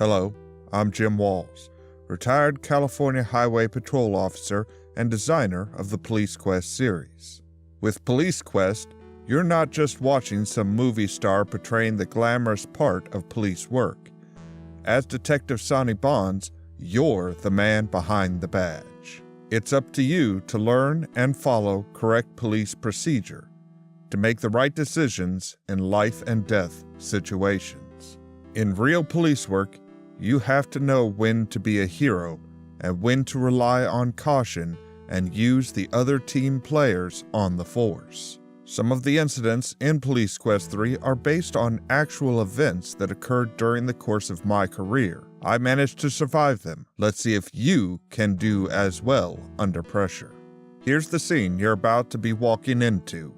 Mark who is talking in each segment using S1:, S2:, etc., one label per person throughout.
S1: Hello, I'm Jim Walls, retired California Highway Patrol Officer and designer of the Police Quest series. With Police Quest, you're not just watching some movie star portraying the glamorous part of police work. As Detective Sonny Bonds, you're the man behind the badge. It's up to you to learn and follow correct police procedure, to make the right decisions in life and death situations. In real police work, you have to know when to be a hero and when to rely on caution and use the other team players on the force. Some of the incidents in Police Quest 3 are based on actual events that occurred during the course of my career. I managed to survive them. Let's see if you can do as well under pressure. Here's the scene you're about to be walking into.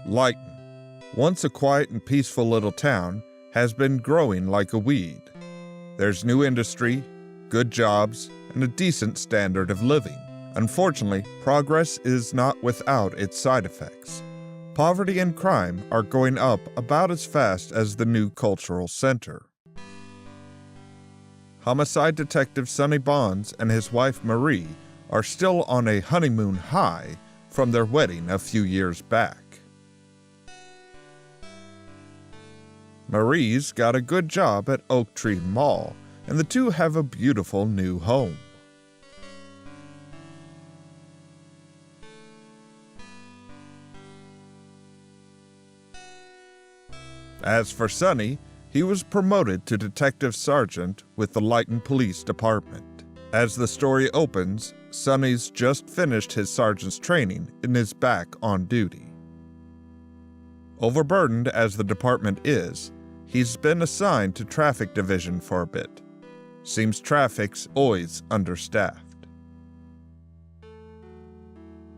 S1: Lighton, once a quiet and peaceful little town, has been growing like a weed. There's new industry, good jobs, and a decent standard of living. Unfortunately, progress is not without its side effects. Poverty and crime are going up about as fast as the new cultural center. Homicide detective Sonny Bonds and his wife Marie are still on a honeymoon high from their wedding a few years back. Marie's got a good job at Oak Tree Mall, and the two have a beautiful new home. As for Sonny, he was promoted to Detective Sergeant with the Lighton Police Department. As the story opens, Sonny's just finished his sergeant's training and is back on duty. Overburdened as the department is, he's been assigned to traffic division for a bit. Seems traffic's always understaffed.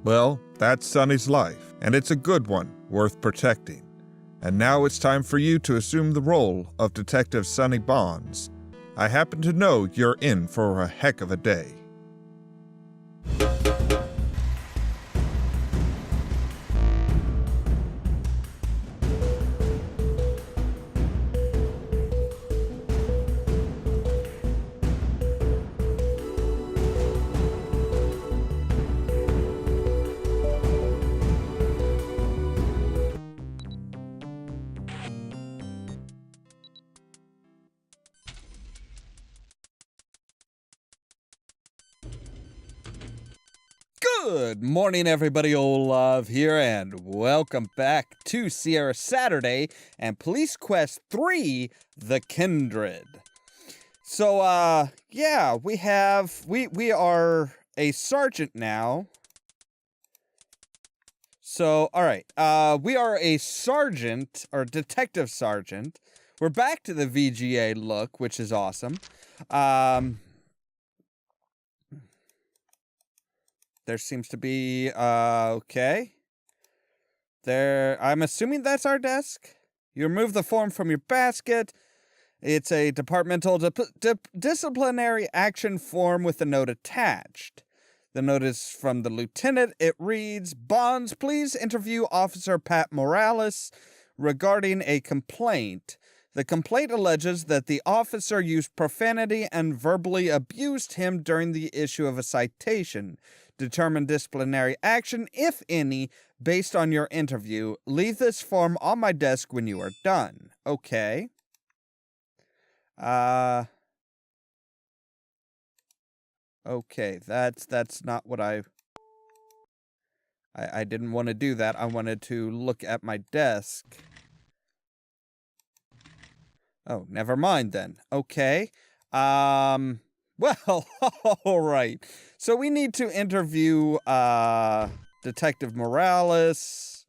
S1: Well, that's Sonny's life, and it's a good one, worth protecting. And now it's time for you to assume the role of Detective Sonny Bonds. I happen to know you're in for a heck of a day.
S2: Good morning, everybody. Ollamh here, and welcome back to Sierra Saturday and Police Quest 3, The Kindred. So, yeah, we are a sergeant now. So, alright, we are a sergeant, or detective sergeant. We're back to the VGA look, which is awesome. There seems to be, okay. I'm assuming that's our desk. You remove the form from your basket. It's a departmental disciplinary action form with a note attached. The note is from the lieutenant. It reads, Bonds, please interview Officer Pat Morales regarding a complaint. The complaint alleges that the officer used profanity and verbally abused him during the issue of a citation. Determine disciplinary action, if any, based on your interview. Leave this form on my desk when you are done. Okay. Okay, that's not what I didn't want to do that. I wanted to look at my desk. Oh, never mind then. Okay. Well, all right. So we need to interview Detective Morales.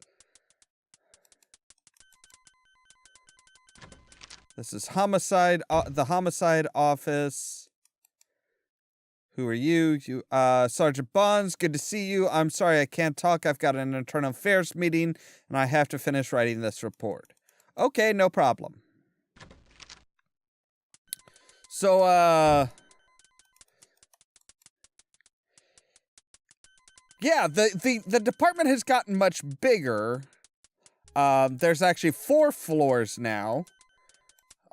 S2: This is homicide, the homicide office. Who are you? You, Sergeant Bonds. Good to see you. I'm sorry I can't talk. I've got an internal affairs meeting, and I have to finish writing this report. Okay, no problem. So, yeah, the department has gotten much bigger. There's actually 4 floors now.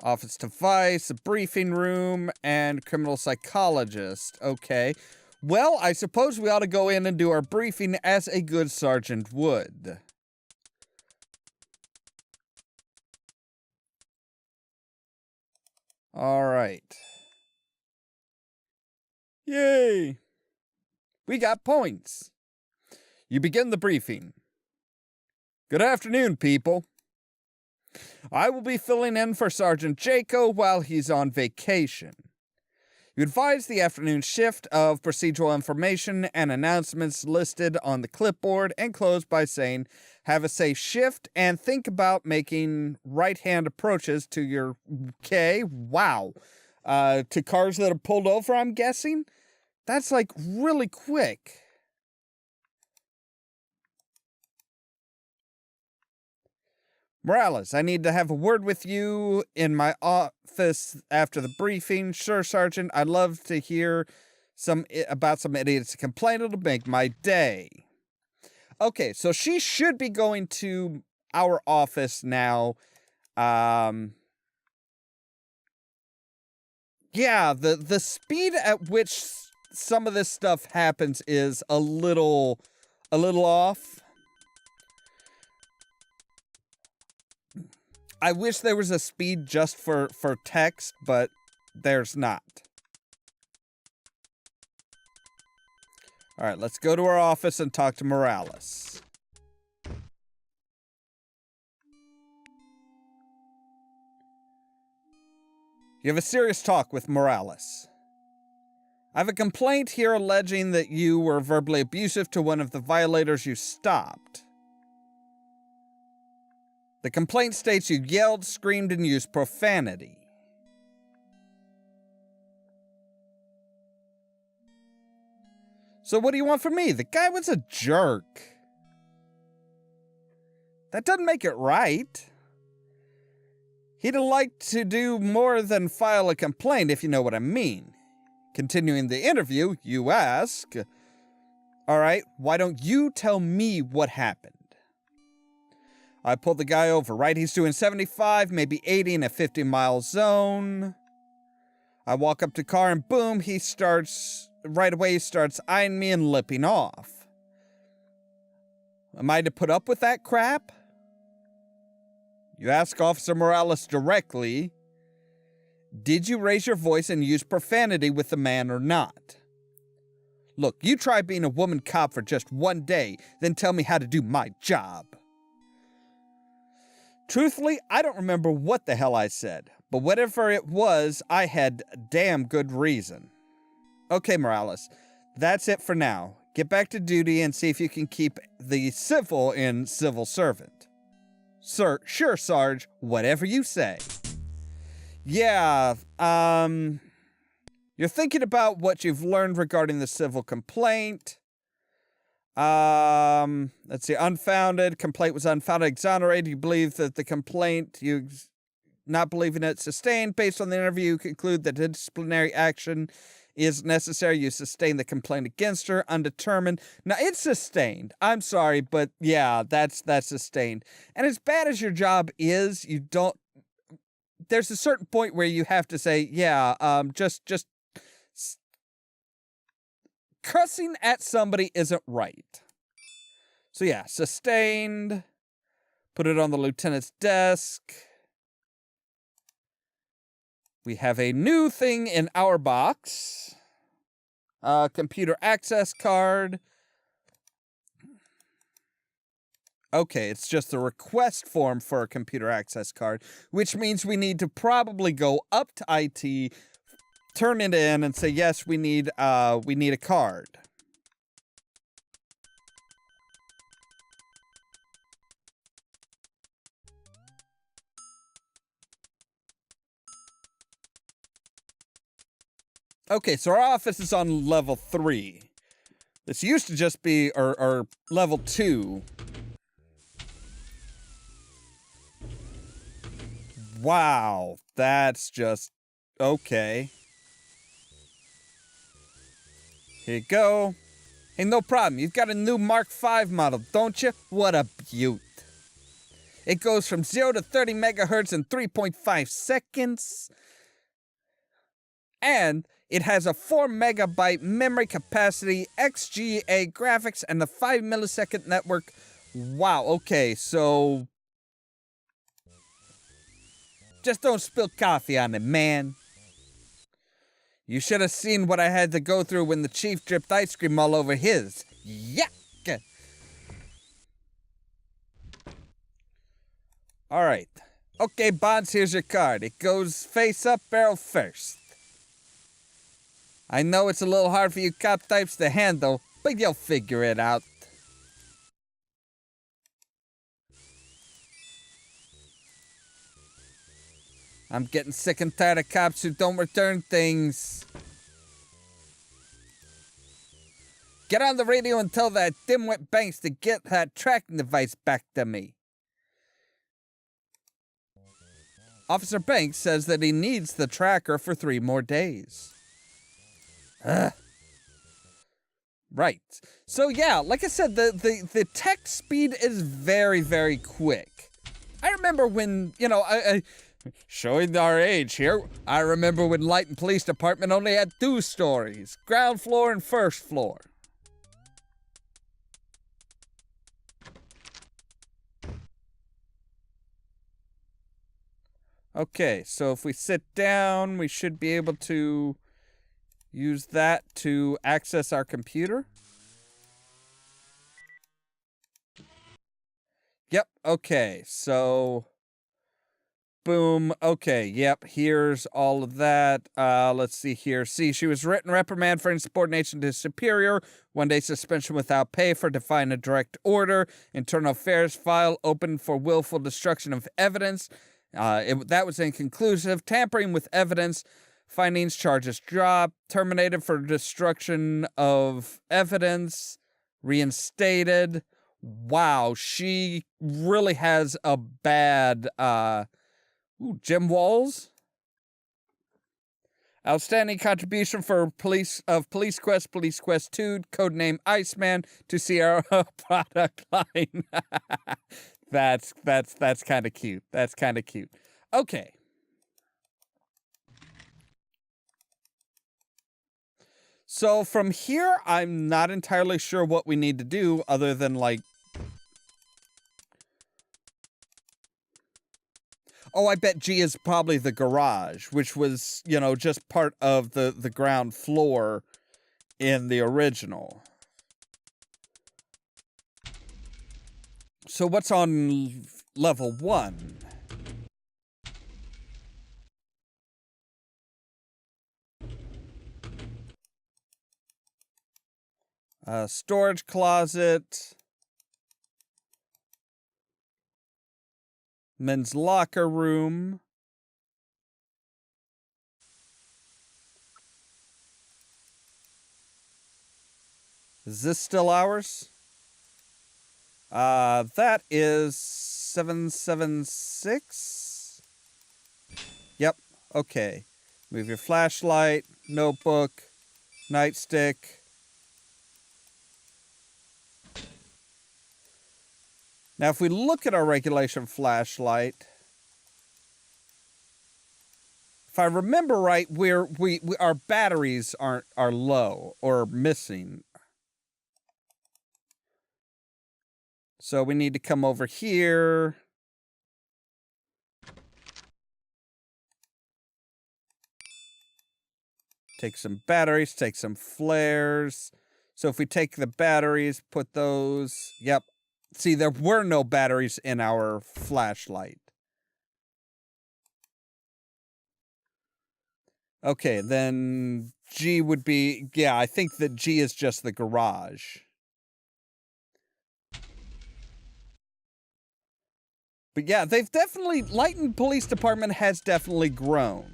S2: Office device, a briefing room, and criminal psychologist. Okay. Well, I suppose we ought to go in and do our briefing as a good sergeant would. All right. Yay! We got points. You begin the briefing. Good afternoon, people. I will be filling in for Sergeant Jaco while he's on vacation. You advise the afternoon shift of procedural information and announcements listed on the clipboard and close by saying, have a safe shift and think about making right-hand approaches to your... Okay, wow. To cars that are pulled over, I'm guessing? That's like really quick. Morales, I need to have a word with you in my office after the briefing. Sure, Sergeant. I'd love to hear about some idiot's complaint. It'll make my day. Okay, so she should be going to our office now. Yeah, the speed at which some of this stuff happens is a little off. I wish there was a speed just for text, but there's not. All right, let's go to our office and talk to Morales. You have a serious talk with Morales. I have a complaint here alleging that you were verbally abusive to one of the violators you stopped. The complaint states you yelled, screamed, and used profanity. So what do you want from me? The guy was a jerk. That doesn't make it right. He'd have liked to do more than file a complaint, if you know what I mean. Continuing the interview, you ask, all right, why don't you tell me what happened? I pulled the guy over, right? He's doing 75, maybe 80 in a 50-mile zone. I walk up to the car and boom, right away he starts eyeing me and lipping off. Am I to put up with that crap? You ask Officer Morales directly, did you raise your voice and use profanity with the man or not? Look, you try being a woman cop for just one day, then tell me how to do my job. Truthfully, I don't remember what the hell I said, but whatever it was, I had damn good reason. Okay, Morales, that's it for now. Get back to duty and see if you can keep the civil in civil servant. Sir, sure, Sarge, whatever you say. Yeah, you're thinking about what you've learned regarding the civil complaint. Let's see, unfounded, complaint was unfounded, exonerated, you believe that the complaint, you not believing it, sustained, based on the interview, you conclude that disciplinary action is necessary, you sustain the complaint against her, undetermined. Now, it's sustained, I'm sorry, but yeah, that's sustained. And as bad as your job is, there's a certain point where you have to say, yeah, just cussing at somebody isn't right. So yeah, sustained. Put it on the lieutenant's desk. We have a new thing in our box. Computer access card. Okay, it's just a request form for a computer access card, which means we need to probably go up to IT, turn it in, and say, yes, we need a card. Okay, so our office is on level 3. This used to just be, or level 2. Wow, that's just, okay. Here you go. Hey, no problem. You've got a new Mark V model, don't you? What a beaut. It goes from 0 to 30 megahertz in 3.5 seconds. And it has a 4 megabyte memory capacity, XGA graphics, and the 5 millisecond network. Wow, okay, so just don't spill coffee on it, man. You should have seen what I had to go through when the chief dripped ice cream all over his. Yuck! Alright. Okay, Bonds, here's your card. It goes face up, barrel first. I know it's a little hard for you cop types to handle, but you'll figure it out. I'm getting sick and tired of cops who don't return things. Get on the radio and tell that dimwit Banks to get that tracking device back to me. Officer Banks says that he needs the tracker for 3 more days. Ugh. Right. So yeah, like I said, the text speed is very, very quick. I remember when, showing our age here, I remember when Lighton Police Department only had 2 stories, ground floor and first floor. Okay, so if we sit down, we should be able to use that to access our computer. Yep, okay, so boom, okay, yep, here's all of that. Let's see here. See, she was written reprimand for insubordination to superior, 1 day suspension without pay for defying a direct order, internal affairs file open for willful destruction of evidence. That was inconclusive. Tampering with evidence. Findings, charges dropped. Terminated for destruction of evidence. Reinstated. Wow, she really has a bad, Jim Walls. Outstanding contribution for Police Quest 2, codename Iceman, to Sierra product line. That's kind of cute. That's kind of cute. Okay. So from here, I'm not entirely sure what we need to do other than like... Oh, I bet G is probably the garage, which was, just part of the ground floor in the original. So what's on level 1? Storage closet. Men's locker room. Is this still ours? That is 776. Yep, okay. Move your flashlight, notebook, nightstick. Now, if we look at our regulation flashlight, if I remember right, our batteries are low or missing. So we need to come over here. Take some batteries, take some flares. So if we take the batteries, put those, yep. See, there were no batteries in our flashlight. Okay, then G would be, yeah, I think that G is just the garage. But yeah, they've definitely, Lighton Police Department has definitely grown.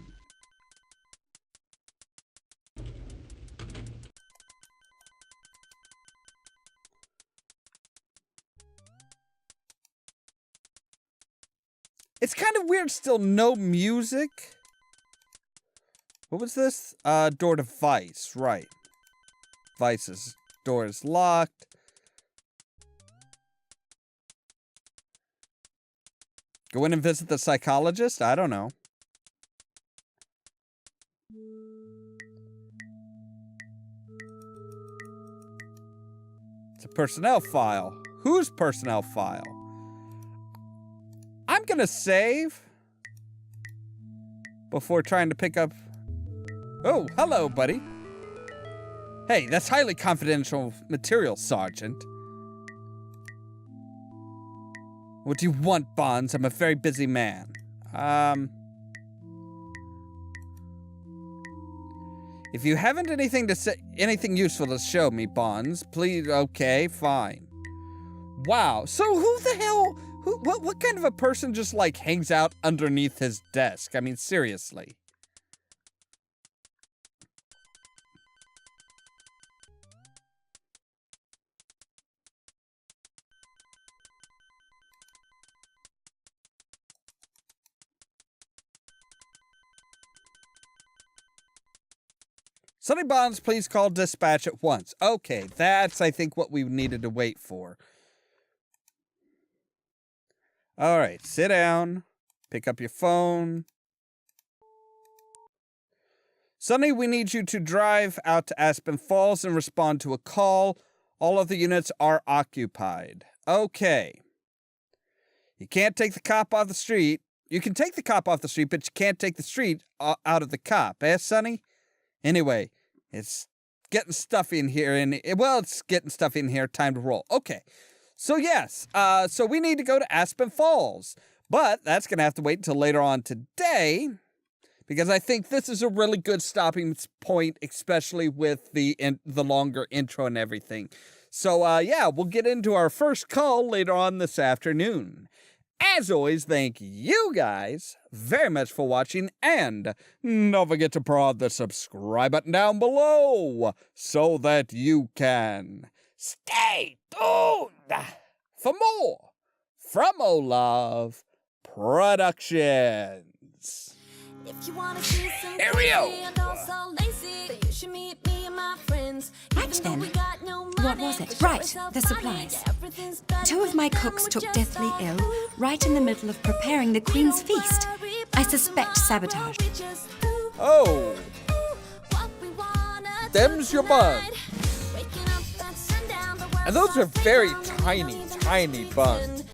S2: It's kind of weird still, no music. What was this? Door to Vice, right. Vice's door is locked. Go in and visit the psychologist? I don't know. It's a personnel file. Whose personnel file? I'm gonna save before trying to pick up... Oh, hello, buddy. Hey, that's highly confidential material, Sergeant. What do you want, Bonds? I'm a very busy man. If you haven't anything to say, anything useful to show me, Bonds, please. Okay, fine. Wow. So who the hell? What kind of a person just like hangs out underneath his desk? I mean, seriously. Sonny Bonds, please call dispatch at once. Okay, that's, I think, what we needed to wait for. All right, sit down. Pick up your phone. Sonny, we need you to drive out to Aspen Falls and respond to a call. All of the units are occupied. Okay. You can't take the cop off the street. You can take the cop off the street, but you can't take the street out of the cop. Eh, Sonny? Anyway, it's getting stuffy in here, and it's getting stuffy in here. Time to roll. Okay, so yes, so we need to go to Aspen Falls, but that's gonna have to wait until later on today, because I think this is a really good stopping point, especially with the longer intro and everything. So yeah, we'll get into our first call later on this afternoon. As always, thank you guys very much for watching, and don't forget to prod the subscribe button down below so that you can stay tuned for more from Ollamh Productions.
S3: If you wanna see some
S2: and
S3: also lazy, then you should meet me and my friends.
S4: Right then, what was it? Right, the supplies. 2 of my cooks took deathly ill right in the middle of preparing the Queen's feast. I suspect sabotage.
S2: Oh, them's your buns. And those are very tiny buns.